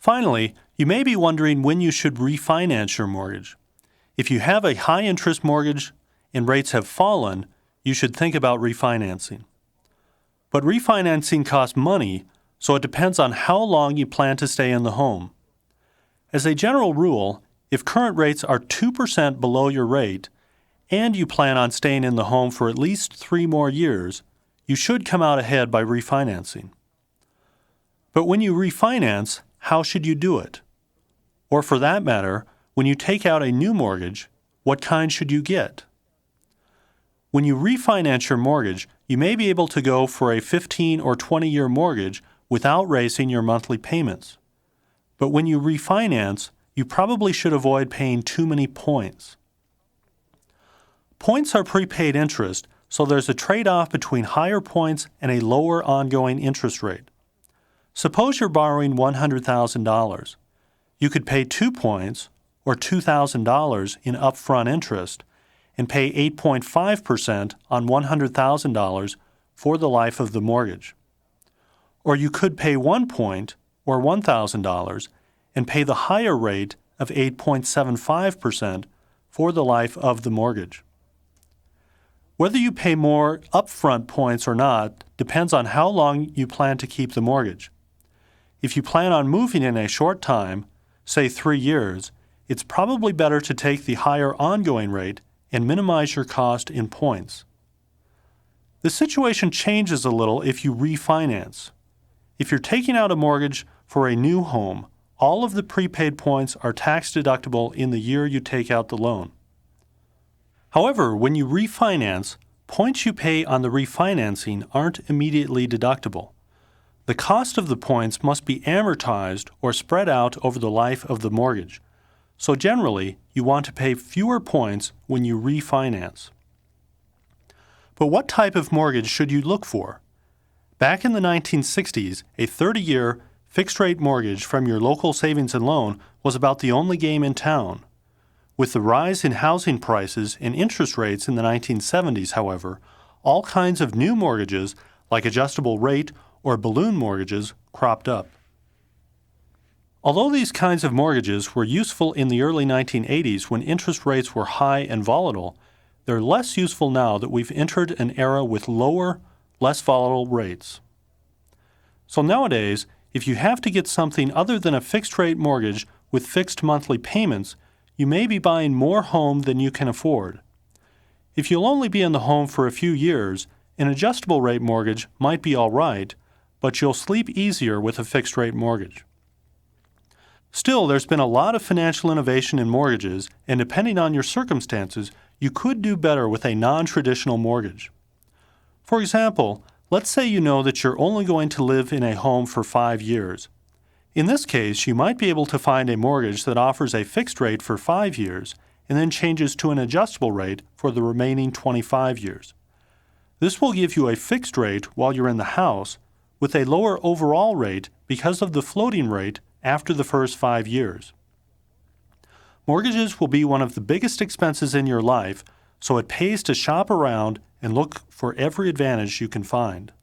Finally, you may be wondering when you should refinance your mortgage. If you have a high-interest mortgage and rates have fallen, you should think about refinancing. But refinancing costs money, so it depends on how long you plan to stay in the home. As a general rule, if current rates are 2% below your rate and you plan on staying in the home for at least 3 more years, you should come out ahead by refinancing. But when you refinance, how should you do it? Or for that matter, when you take out a new mortgage, what kind should you get? When you refinance your mortgage, you may be able to go for a 15 or 20-year mortgage without raising your monthly payments. But when you refinance, you probably should avoid paying too many points. Points are prepaid interest, so there's a trade-off between higher points and a lower ongoing interest rate. Suppose you're borrowing $100,000. You could pay 2 points, or $2,000 in upfront interest, and pay 8.5% on $100,000 for the life of the mortgage. Or you could pay 1 point, or $1,000, and pay the higher rate of 8.75% for the life of the mortgage. Whether you pay more upfront points or not depends on how long you plan to keep the mortgage. If you plan on moving in a short time, say 3 years, it's probably better to take the higher ongoing rate and minimize your cost in points. The situation changes a little if you refinance. If you're taking out a mortgage for a new home, all of the prepaid points are tax deductible in the year you take out the loan. However, when you refinance, points you pay on the refinancing aren't immediately deductible. The cost of the points must be amortized or spread out over the life of the mortgage. So generally, you want to pay fewer points when you refinance. But what type of mortgage should you look for? Back in the 1960s, a 30-year fixed-rate mortgage from your local savings and loan was about the only game in town. With the rise in housing prices and interest rates in the 1970s, however, all kinds of new mortgages, like adjustable rate or balloon mortgages, cropped up. Although these kinds of mortgages were useful in the early 1980s when interest rates were high and volatile, they're less useful now that we've entered an era with lower, less volatile rates. So nowadays, if you have to get something other than a fixed-rate mortgage with fixed monthly payments, you may be buying more home than you can afford. If you'll only be in the home for a few years, an adjustable-rate mortgage might be all right, but you'll sleep easier with a fixed-rate mortgage. Still, there's been a lot of financial innovation in mortgages, and depending on your circumstances, you could do better with a non-traditional mortgage. For example, let's say you know that you're only going to live in a home for 5 years. In this case, you might be able to find a mortgage that offers a fixed rate for 5 years and then changes to an adjustable rate for the remaining 25 years. This will give you a fixed rate while you're in the house with a lower overall rate because of the floating rate after the first 5 years. Mortgages will be one of the biggest expenses in your life, so it pays to shop around and look for every advantage you can find.